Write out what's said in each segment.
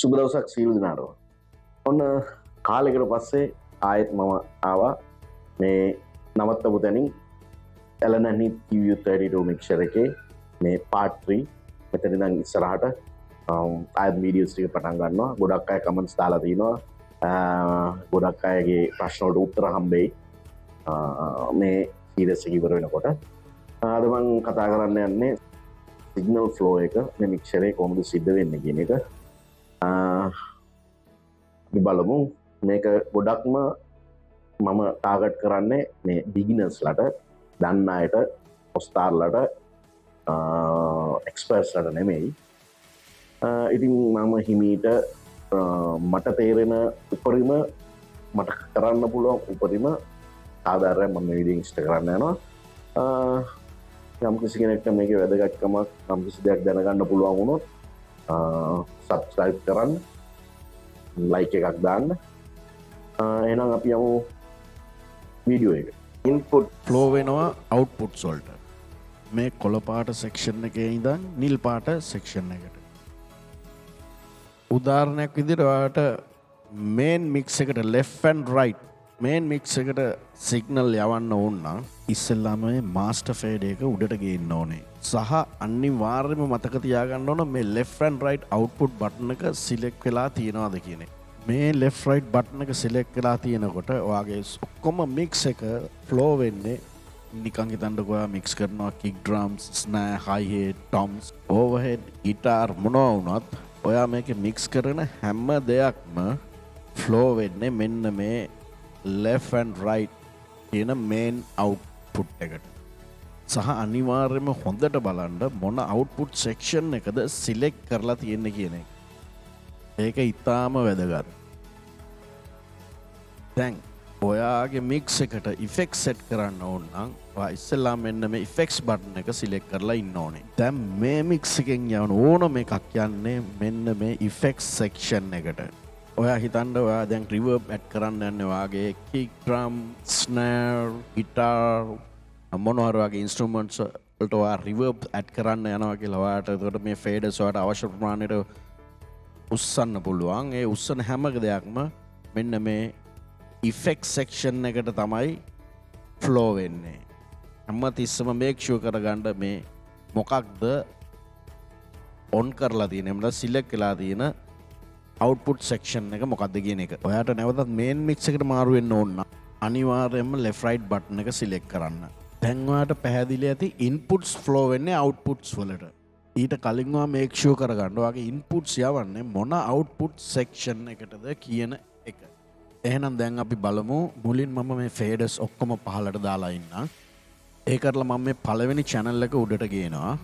සුබ දවසක් සියලු දෙනාටම. ඔන්න කාලෙකට පස්සේ ආයෙත් මම ආවා මේ නවත්තපු තැනින් එලනැහි TV32 මික්සර් එකේ මේ part 3 මෙතන ඉඳන් ඉස්සරහට ආයෙත් වීඩියෝස් ටික පටන් ගන්නවා. ගොඩක් අය කමෙන්ට්ස් දාලා තිනවා. ගොඩක් අයගේ ප්‍රශ්න වලට උත්තර හම්බෙයි මේ සීරීස් එක ඉවර වෙනකොට. අද මම කතා කරන්න යන්නේ සිග්නල් ෆ්ලෝ එක මේ මික්සර් එකේ කොහොමද සිද්ධ වෙන්නේ කියන එක. අපි බලමු මේක ගොඩක්ම මම ටාගට් කරන්නේ මේ බිගිනර්ස්ලට, දන්න අයට, ඔස්තාර්ලට, එක්ස්පර්ට්ස්ලට නෙමෙයි. ඉතින් මම හිමීට මට තේරෙන උපරිම මට කරන්න පුළුවන් උපරිම ආධාරයෙන් මම වීඩියෝ ඉන්ස්ට කරන්න යනවා. යම් කිසි කෙනෙක්ට මේකේ වැදගත්කමක් යම් කිසි දෙයක් දැනගන්න පුළුවන් වුණොත් සබ්ස්ක්‍රයිබ් කරන්න, ලයික් එකක් දාන්න. එහෙනම් අපි යමු වීඩියෝ එක. ඉන්පුට් ෆ්ලෝ වෙනවා අවුට්පුට්ස් වලට. මේ කොළ පාට සෙක්ෂන් එකේ ඉඳන් නිල් පාට සෙක්ෂන් එකට. උදාහරණයක් විදිහට ඔයාලට මේන් මික්ස් එකට left and right main mix එකට සිග්නල් යවන්න ඕන නම් ඉස්සෙල්ලාම මේ මාස්ටර් ෆේඩ් එක උඩට ගේන්න ඕනේ. සහ අනිවාර්යයෙන්ම මතක තියාගන්න ඕන මේ left and right output button එක select වෙලා තියෙනවද කියන එක. මේ left right button එක select වෙලා තියෙනකොට ඔයාගේ ඔක්කොම mix එක flow වෙන්නේ නිකන් හිතන්නකෝ ඔයා mix කරනවා kick drums, snare, hi hat, toms, overhead, guitar මොනවා වුණත් ඔයා මේකේ mix කරන හැම දෙයක්ම flow වෙන්නේ මෙන්න මේ left and right කියන main output එකට. සහ අනිවාර්යයෙන්ම හොඳට බලන්න මොන output section එකද select කරලා තියෙන්නේ කියන එක. ඒක ඉතාම වැදගත්. දැන් ඔයාගේ mix එකට effects set කරන්න ඕන නම් ඔයා ඉස්සෙල්ලා මෙන්න මේ effects button එක select කරලා ඉන්න ඕනේ. දැන් මේ mix එකෙන් යන ඕනම එකක් යන්නේ මෙන්න මේ effects section එකට. ඔයා හිතන්න ඔයා දැන් reverb add කරන්න යන්නේ ඔයාගේ kick drum, snare, guitar මොනවා හරි වගේ instruments වලට ඔයා reverb add කරන්න යනවා කියලා ඔයාට එතකොට මේ faders ඔයාට අවශ්‍ය ප්‍රමාණයට උස්සන්න පුළුවන්. ඒ උස්සන හැම දෙයක්ම මෙන්න මේ effect section එකට තමයි flow වෙන්නේ. හැම තිස්සම make sure කරගන්න මේ මොකක්ද on කරලා තියෙන එහෙම නැත්නම් select වෙලා තියෙන output section එක මොකක්ද කියන එක. ඔයාට නැවතත් main mix එකට මාරු වෙන්න ඕන නම් අනිවාර්යයෙන්ම left right button එක select කරන්න. දැන් ඔයාට පැහැදිලි ඇති inputs flow වෙන්නේ outputs වලට. ඊට කලින් ඔයා make sure කරගන්න ඔයාගේ inputs යවන්නේ මොන output section එකටද කියන එක. එහෙනම් දැන් අපි බලමු මුලින් මම මේ faders ඔක්කොම පහළට දාලා ඉන්නම්. ඒ කරලා මම මේ පළවෙනි channel එක උඩට ගේනවා.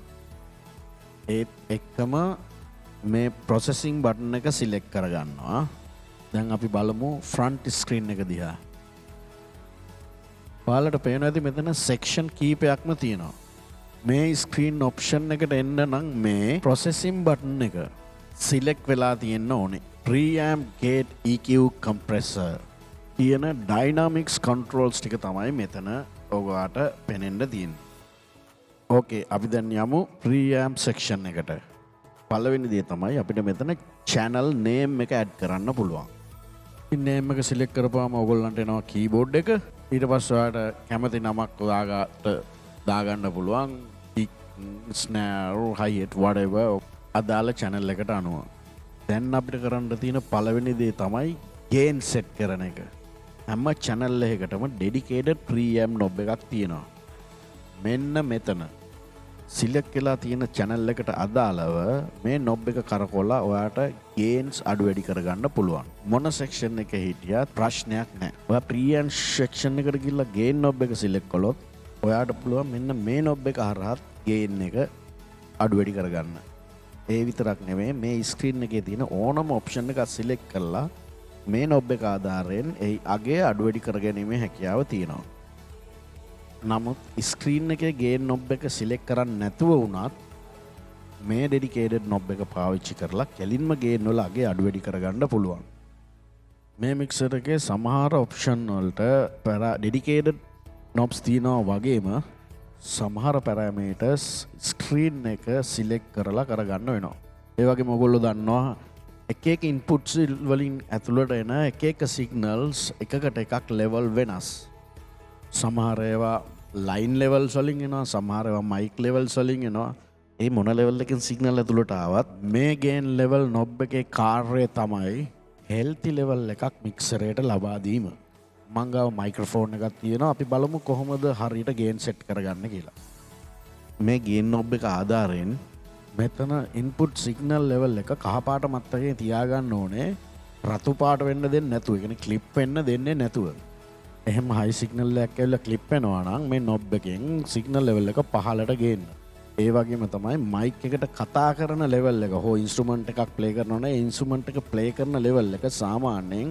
ඒත් එක්කම මේ processing button එක select කරගන්නවා. දැන් අපි බලමු front screen එක දිහා. ඔයාලට පේනවා ඇති මෙතන section කීපයක්ම තියෙනවා. මේ screen option එකට එන්න නම් මේ processing button එක select වෙලා තියෙන්න ඕනේ. preamp, gate, EQ, compressor කියන dynamics controls ටික තමයි මෙතන ඔයාලට පේනෙන්න තියෙන්නේ. ඕකේ අපි දැන් යමු preamp section එකට. පළවෙනි දේ තමයි අපිට මෙතන channel name එක add කරන්න පුළුවන්. name එක select කරපුවාම ඔයගොල්ලන්ට එනවා keyboard එක. ඊට පස්සේ ඔයාලට කැමති නමක් ඔයාලට දාගන්න පුළුවන්. kick, snare, hi hat, whatever අදාළ channel එකට අනුව. දැන් අපිට කරන්න තියෙන පළවෙනි දේ තමයි gain set කරන එක. හැම channel එකකටම dedicated preamp knob එකක් තියෙනවා. මෙන්න මෙතන select වෙලා තියෙන channel එකට අදාළව මේ knob එක කරකවලා ඔයාට gains අඩු වැඩි කරගන්න පුළුවන්. මොන section එකේ හිටියත් ප්‍රශ්නයක් නැහැ. ඔයා preamp section එකට ගිහලා gain knob එක select කළොත් ඔයාට පුළුවන් මෙන්න මේ knob එක හරහා gain එක අඩු වැඩි කරගන්න. ඒ විතරක් නෙමෙයි මේ screen එකේ තියෙන ඕනම option එකක් select කරලා මේ knob එක ආධාරයෙන් ඒ අගය අඩු වැඩි කරගැනීමේ හැකියාව තියෙනවා. නමුත් ස්ක්‍රීන් එකේ gain knob එක select කරන්නේ නැතුව වුණත් මේ dedicated knob එක පාවිච්චි කරලා කෙලින්ම gain වල අගය අඩු වැඩි කරගන්න පුළුවන්. මේ mixer එකේ සමහර option වලට dedicated knobs තියෙනවා වගේම සමහර parameters screen එක select කරලා කරගන්න වෙනවා. ඒ වගේම ඔයගොල්ලෝ දන්නවා එක ඉන්පුට්ස් වලින් ඇතුළට එන එක සිගනල්ස් එකකට එකක් ලෙවල් වෙනස්. සමහරයවා ලයින් ලෙවල් සොලින් එනවා, සමහරවා මයික් ලෙවල් සොලින් එනවා. ඒ මොන ලෙවල් එකකින් සිගනල් ඇතුළට ආවත් මේ ගේන් ලෙවල් නොබ් එකේ කාර්යය තමයි හෙල්ති ලෙවල් එකක් මික්සරයට ලබා දීම. මං ගාව මයික්‍රොෆෝන් එකක් තියෙනවා. අපි බලමු කොහොමද හරියට ගේන් සෙට් කරගන්න කියලා. මේ ගේන් නොබ් එක ආධාරයෙන් මෙතන ඉන්පුට් සිගනල් ලෙවල් එක කහපාට මත්තකේ තියාගන්න ඕනේ. රතු පාට වෙන්න දෙන්නේ නැතුව. ඒ කියන්නේ ක්ලිප් වෙන්න දෙන්නේ නැතුව. එහෙම හයි සිගනල් එකක් ඇවිල්ලා ක්ලිප් වෙනවා නම් මේ නොබ් එකෙන් සිගනල් ලෙවල් එක පහළට ගේන්න. ඒ වගේම තමයි මයික් එකට කතා කරන ලෙවල් එක හෝ ඉන්ස්ට්‍රුමන්ට් එකක් ප්ලේ කරනවා නම් ඒ ඉන්ස්ට්‍රුමන්ට් එක ප්ලේ කරන ලෙවල් එක සාමාන්‍යයෙන්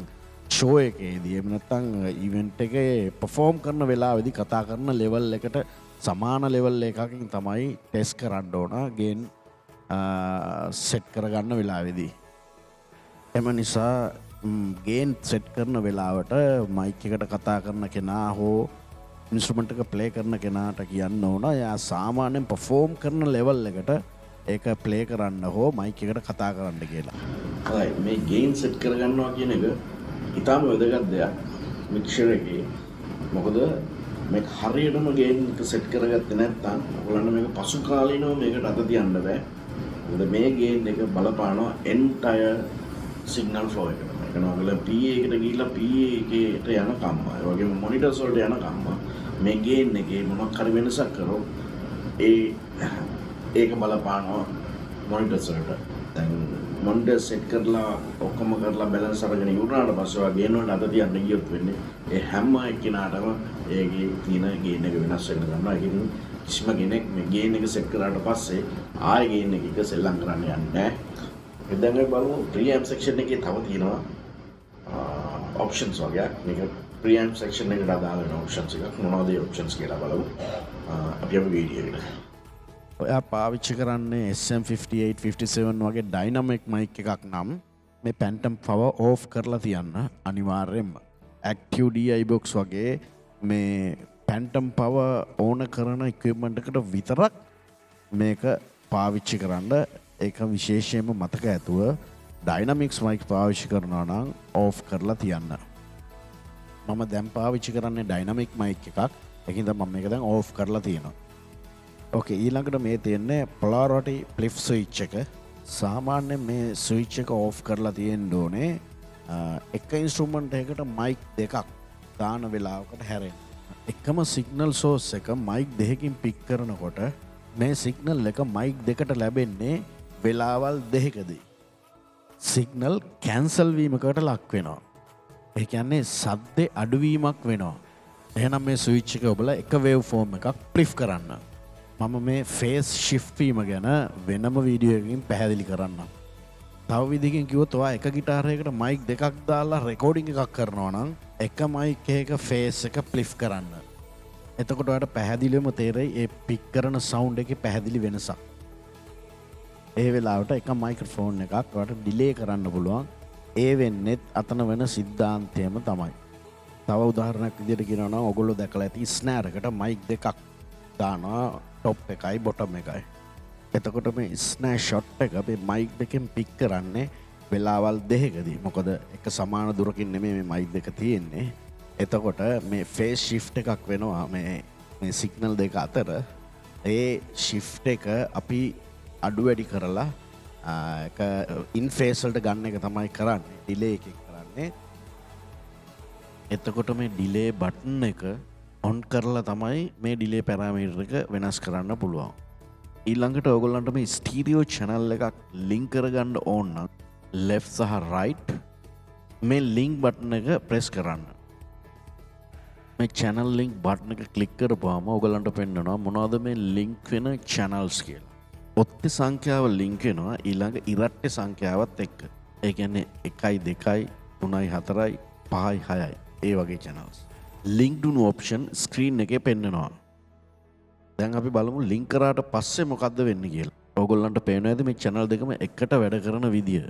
ෂෝ එකේදී එහෙම නැත්නම් ඉවෙන්ට් එකේ පර්ෆෝම් කරන වෙලාවෙදී කතා කරන ලෙවල් එකට සමාන ලෙවල් එකකින් තමයි ටෙස්ට් කරන්න ඕන ගේන් සෙට් කරගන්න වෙලාවෙදී. එම නිසා ගේන් සෙට් කරන වෙලාවට මයික් එකට කතා කරන කෙනා හෝ ඉන්ස්ට්‍රුමන්ට් එක ප්ලේ කරන කෙනාට කියන්න ඕන එයා සාමාන්‍යයෙන් පර්ෆෝම් කරන ලෙවල් එකට ඒක ප්ලේ කරන්න හෝ මයික් එකට කතා කරන්න කියලා. හරි මේ ගේන් සෙට් කරගන්නවා කියන එක ඉතාම වැදගත් දෙයක් මික්සර් එකේ. මොකද මේක හරියටම ගේන් එක සෙට් කරගත්තේ නැත්නම් ඔයගොල්ලන්ට මේක පසු කාලීනව මේකට අත තියන්න බෑ. මොකද මේ ගේන් එක බලපානවා entire signal flow එකට. ඒ කියන්නේ ඔයගොල්ලෝ PA එකට ගිහිල්ලා PA එකට යන කම්ම. ඒ වගේම මොනිටර්ස් වලට යන කම්ම මේ ගේන් එකේ මොනක් හරි වෙනසක් කරොත් ඒක බලපානවා මොනිටර්ස් වලට. දැන් මොනිටර් සෙට් කරලා ඔක්කොම කරලා බැලන්ස් අරගෙන ඉවරනාට පස්සේ ඔයා ගේන් වලට අත තියන්න ගියොත් වෙන්නේ ඒ හැම එකිනාටම ඒකේ තියෙන ගේන් එක වෙනස් වෙන්න ගන්නවා. ඒ කියන්නේ කිසිම කෙනෙක් මේ ගේන් එක සෙට් කරාට පස්සේ ආයෙ ගේන් එක සෙල්ලම් කරන්න යන්නේ නැහැ. දැන් අපි බලමු ප්‍රීඇම්ප් සෙක්ෂන් එකේ තව තියෙනවා ඔප්ෂන්ස් වගේ. මේක ප්‍රීඇම්ප් සෙක්ෂන් එකට අදාළ වෙන ඔප්ෂන්ස් එකක්. මොනවද ඒ ඔප්ෂන්ස් කියලා බලමු. අපි අපේ වීඩියෝ එකට. ඔයා පාවිච්චි කරන්නේ SM5857 වගේ ඩයිනමික් මයික් එකක් නම් මේ පැන්ටම් පවර් ඕෆ් කරලා තියන්න අනිවාර්යෙන්ම. ඇක්ටිව් DI box වගේ මේ පැන්ටම් පවර් ඕන කරන ඉක්විප්මන්ට් එකට විතරක් මේක පාවිච්චි කරන්න. ඒක විශේෂයෙන්ම මතක ඇතුව ඩයිනමික්ස් මයික් පාවිච්චි කරනවා නම් ඕෆ් කරලා තියන්න. මම දැන් පාවිච්චි කරන්නේ ඩයිනමික් මයික් එකක්. ඒකින්ද මම මේක දැන් ඕෆ් කරලා තියෙනවා. ඕකේ ඊළඟට මේ තියෙන්නේ පොලාරිටි ෆ්ලිප් ස්විච් එක. සාමාන්‍යයෙන් මේ ස්විච් එක ඕෆ් කරලා තියෙන්න ඕනේ එක ඉන්ස්ට්‍රුමන්ට් එකකට මයික් දෙකක් දාන වෙලාවකට හැරෙන්න. එකම සිග්නල් සෝස් එක මයික් දෙකකින් පික් කරනකොට මේ සිග්නල් එක මයික් දෙකට ලැබෙන්නේ වෙලාවල් දෙකකදී. සිග්නල් කැන්සල් වීමකට ලක් වෙනවා. ඒ කියන්නේ සද්දේ අඩුවීමක් වෙනවා. එහෙනම් මේ ස්විච් එක ඔබලා එක වේව් ෆෝම් එකක් ෆ්ලිප් කරන්න. මම මේ ෆේස් ශිෆ්ට් වීම ගැන වෙනම වීඩියෝ එකකින් පැහැදිලි කරන්නම්. තව විදිහකින් කිව්වොත් ඔයා එක ගිටාරයකට මයික් දෙකක් දාලා රෙකෝඩින් එකක් කරනවා නම් එක මයික් එකක ෆේස් එක ෆ්ලිප් කරන්න. එතකොට ඔයාලට පැහැදිලිවම තේරෙයි ඒ පික් කරන සවුන්ඩ් එකේ පැහැදිලි වෙනසක්. ඒ වෙලාවට එක මයික්‍රොෆෝන් එකක් ඔයාලට ඩිලේ කරන්න පුළුවන්. ඒ වෙන්නේත් අතන වෙන සිද්ධාන්තයම තමයි. තව උදාහරණයක් විදිහට කියනවා නම් ඔයගොල්ලෝ දැකලා ඇති ස්නෑර් එකට මයික් දෙකක් දානවා ටොප් එකයි බොටම් එකයි. එතකොට මේ ස්නෑ ෂොට් එක මේ මයික් දෙකෙන් පික් කරන්නේ වෙලාවල් දෙකකදී. මොකද එක සමාන දුරකින් නෙමෙයි මේ මයික් දෙක තියෙන්නේ. එතකොට මේ ෆේස් ශිෆ්ට් එකක් වෙනවා මේ සිග්නල් දෙක අතර. ඒ ශිෆ්ට් එක අපි අඩු වැඩි කරලා එක ඉන් ෆේස් වලට ගන්න එක තමයි කරන්නේ. ඩිලේ එකකින් කරන්නේ. එතකොට මේ ඩිලේ බටන් එක ඔන් කරලා තමයි මේ ඩිලේ පැරාමීටර් එක වෙනස් කරන්න පුළුවන්. ඊළඟට ඔයගොල්ලන්ට මේ ස්ටීරියෝ channel එකක් ලින්ක් කරගන්න ඕන නම් left සහ right මේ link බටන් එක press කරන්න. මේ channel link බටන් එක click කරපුවාම ඔයගොල්ලන්ට පෙන්නනවා මොනවද මේ link වෙන channels කියලා. ඔත්තේ සංඛ්‍යාව link වෙනවා ඊළඟ ඉරට්ටේ සංඛ්‍යාවත් එක්ක. ඒ කියන්නේ 1 2 3 4 5 6 ඒ වගේ channels. ලින්ක්ඩ් වුණු ඔප්ෂන් ස්ක්‍රීන් එකේ පෙන්නනවා. දැන් අපි බලමු ලින්ක් කරාට පස්සේ මොකද්ද වෙන්නේ කියලා. ඕගොල්ලන්ට පේනවා ඇති මේ channel දෙකම එකට වැඩ කරන විදිය.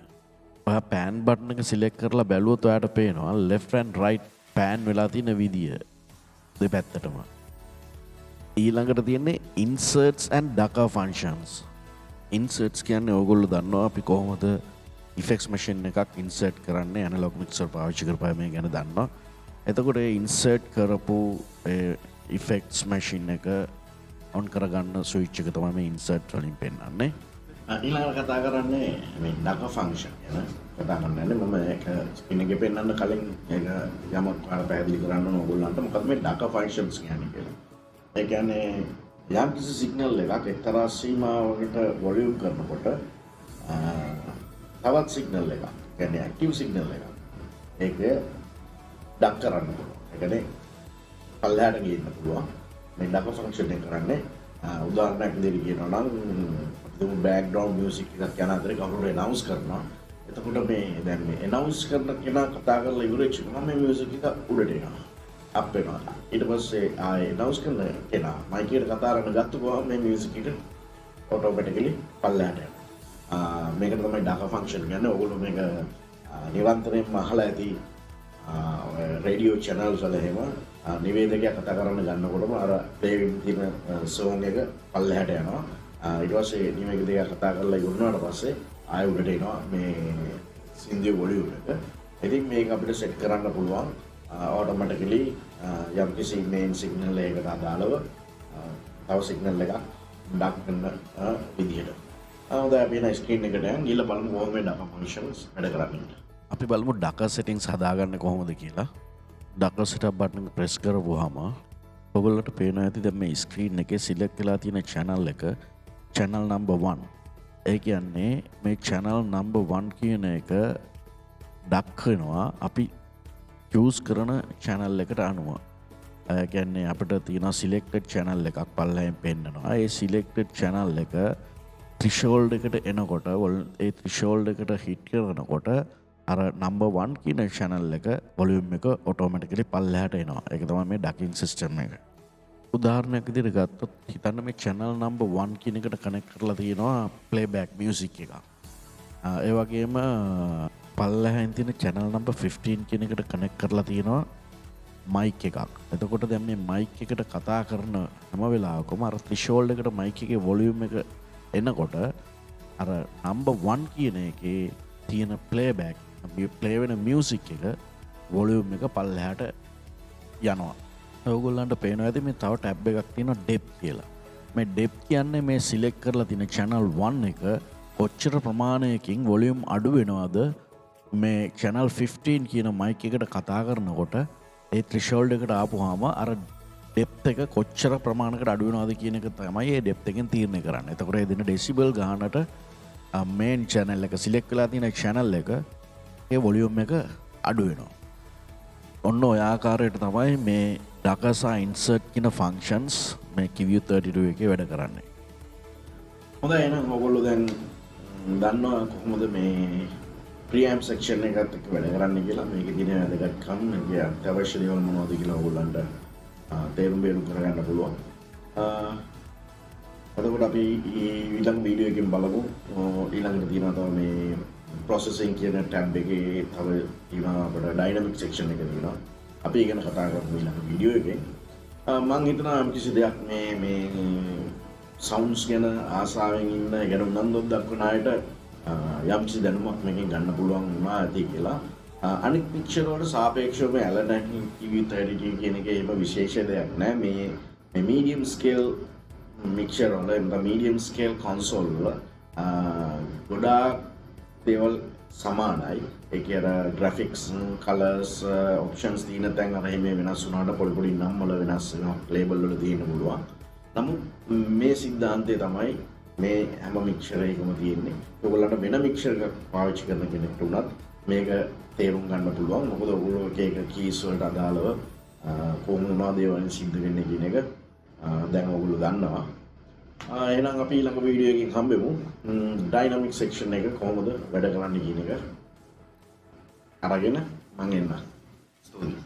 ඔයා pan බටන් එක select කරලා බැලුවොත් ඔයාට පේනවා left and right pan වෙලා තියෙන විදිය දෙපැත්තටම. ඊළඟට තියෙන්නේ inserts and ducker functions. inserts කියන්නේ ඕගොල්ලෝ දන්නවා අපි කොහොමද ඉෆෙක්ස් මෂින් එකක් ඉන්සර්ට් කරන්න ඇනලොග් මික්සර් පාවිච්චි කරපුවා මේ ගැන දන්නවා. එතකොට ඉන්සර්ට් කරපු ඉෆෙක්ට්ස් මැෂින් එක ඔන් කරගන්න ස්විච් එක තමයි මේ ඉන්සර්ට් වලින් පෙන්වන්නේ. ඊළඟට කතා කරන්නේ මේ ඩක ෆන්ක්ෂන් ගැන කතා කරන්නේ. මම ඒක ස්ක්‍රීන් එකේ පෙන්වන්න කලින් ඒක යමක් ඔයාලා පැහැදිලි කරන්න ඕන ඕගොල්ලන්ට මොකද මේ ඩක ෆන්ක්ෂන්ස් කියන්නේ කියලා. ඒ කියන්නේ යම් කිසි සිග්නල් එකක් එක්තරා සීමාවකට වොලියුම් කරනකොට තවත් සිග්නල් එකක් කියන්නේ ඇක්ටිව් සිග්නල් එකක් ඒක ඩක් කරන්න පුළුවන්. ඒ කියන්නේ පල්ලෙහාට ගියන්න පුළුවන්. මේ ඩක ෆන්ක්ෂන් එක කරන්නේ උදාහරණයක් විදිහට කියනවා නම් අපිට බෑක්ග්‍රවුන්ඩ් මියුසික් එකක් යන අතරේ කවුරු එනවුන්ස් කරනවා. එතකොට මේ දැන් මේ එනවුන්ස් කරන කෙනා කතා කරලා ඉවරෙච්ච ගමන් මේ මියුසික් එක උඩට එනවා. අප් වෙනවා. ඊට පස්සේ ආයේ එනවුන්ස් කරන කෙනා මයික් එකට කතා කරන ගත්ත ගමන් මේ මියුසික් එක ඔටෝමැටිකලි පල්ලෙහාට යනවා. මේකට තමයි ඩක ෆන්ක්ෂන් කියන්නේ. ඕගොල්ලෝ මේක නිරන්තරයෙන්ම අහලා ඇති රේඩියෝ channels වල එහෙම නිවේදකයා කතා කරන්න ගන්නකොටම අර ප්ලේ වෙන තියෙන සෝන් එක පල්ලෙහාට යනවා. ඊට පස්සේ නිවේදකයා කතා කරලා ඉවරනාට පස්සේ ආයෙ උඩට එනවා මේ සින්දුවේ වොලියුම් එක. ඉතින් මේක අපිට සෙට් කරන්න පුළුවන් ඔටෝමැටිකලි යම්කිසි මේන් සිග්නල් එකකට අදාළව තව සිග්නල් එකක් ඩක් කරන විදිහට. හොඳයි අපි එන ස්ක්‍රීන් එකට යන් ගිහලා බලමු කොහොමද ඩක ෆන්ක්ෂන්ස් වැඩ කරන්නේ. අපි බලමු ඩක සෙටින්ග්ස් හදාගන්න කොහොමද කියලා. ඩක සෙටප් බටන් එක ප්‍රෙස් කරපුවාම ඔයගොල්ලන්ට පේනවා ඇති දැන් මේ ස්ක්‍රීන් එකේ සිලෙක්ට් වෙලා තියෙන channel එක channel number 1. ඒ කියන්නේ මේ channel number 1 කියන එක ඩක් වෙනවා අපි choose කරන channel එකට අනුව. ඒ කියන්නේ අපිට තියෙන selected channel එකක් පල්ලෙහෙන් පෙන්නනවා. ඒ selected channel එක threshold එකට එනකොට ඒ threshold එකට hit කරනකොට අර number 1 කියන channel එක volume එක automatically පල්ලෙහාට එනවා. ඒක තමයි මේ ducking system එක. උදාහරණයක් විදිහට ගත්තොත් හිතන්න මේ channel number 1 කියන එකට connect කරලා තියෙනවා playback music එකක්. ඒ වගේම පල්ලෙහාන් තියෙන channel number 15 කියන එකට connect කරලා තියෙනවා mic එකක්. එතකොට දැන් මේ mic එකට කතා කරන හැම වෙලාවකම අර threshold එකට mic එකේ volume එක එනකොට අර number 1 කියන එකේ තියෙන playback ප්ලේ වෙන මියුසික් එක වොලියුම් එක පල්ලෙහාට යනවා. ඔයගොල්ලන්ට පේනවා ඇති මේ තව ටැබ් එකක් තියෙනවා depth කියලා. මේ depth කියන්නේ මේ සිලෙක්ට් කරලා තියෙන channel 1 එක කොච්චර ප්‍රමාණයකින් වොලියුම් අඩු වෙනවද මේ channel 15 කියන mic එකට කතා කරනකොට ඒ threshold එකට ආපුවාම අර depth එක කොච්චර ප්‍රමාණයකට අඩු වෙනවද කියන එක තමයි මේ depth එකෙන් තීරණය කරන්නේ. එතකොට ඒ දෙන decibel ගානට main channel එක සිලෙක්ට් වෙලා තියෙන channel එක ඒ වොලියුම් එක අඩු වෙනවා. ඔන්න ඔය ආකාරයට තමයි මේ ඩක සහ ඉන්සර්ට් කියන ෆන්ක්ෂන්ස් මේ QU32 එකේ වැඩ කරන්නේ. හොඳයි එහෙනම් ඔයගොල්ලෝ දැන් දන්නවා කොහොමද මේ preamp section එකත් එක්ක වැඩ කරන්නේ කියලා. මේකේ තියෙන වැදගත්කම් මේ අත්‍යවශ්‍ය දේවල් මොනවද කියලා ඔයගොල්ලන්ට තේරුම් බේරුම් කරගන්න පුළුවන්. එතකොට අපි ඊළඟ වීඩියෝ එකකින් බලමු ඊළඟට තියෙනවා තව මේ processing කියන tab එකේ තව තියෙනවා අපිට dynamic section එක තියෙනවා. අපි ඒක ගැන කතා කරමු ඊළඟ වීඩියෝ එකේ. මම හිතනවා කිසි දෙයක් මේ sounds ගැන ආසාවෙන් ඉන්න ගැන උනන්දුවක් දක්වන අයට යම් කිසි දැනුමක් මේකෙන් ගන්න පුළුවන් වුණා ඇති කියලා. අනිත් picture වලට සාපේක්ෂව මේ Allen TV32 කියන එකේ එහෙම විශේෂ දෙයක් නෑ. මේ medium scale mixer වල medium scale console වල ගොඩාක් දේවල් සමානයි. ඒක අර graphics colors options තියෙන තැන් අර එහෙම වෙනස් වුණාට පොඩි පොඩි නම් වල වෙනස් වෙනවා. label වල තියෙන්න පුළුවන්. නමුත් මේ සිද්ධාන්තය තමයි මේ හැම mixer එකකම තියෙන්නේ. ඔයගොල්ලන්ට වෙන mixer එකක් පාවිච්චි කරන කෙනෙක්ට උනත් මේක තේරුම් ගන්න පුළුවන්. මොකද ඔයගොල්ලෝ එක එක keys වලට අදාළව කොහොමද මොනවද ඒවා සිද්ධ වෙන්නේ කියන එක දැන් ඔයගොල්ලෝ දන්නවා. එහෙනම් අපි ඊළඟ වීඩියෝ එකකින් හම්බෙමු. ඩයිනමික් සෙක්ෂන් එක කොහොමද වැඩ කරන්නේ කියන එක අරගෙන මම එන්න. ස්තුතියි.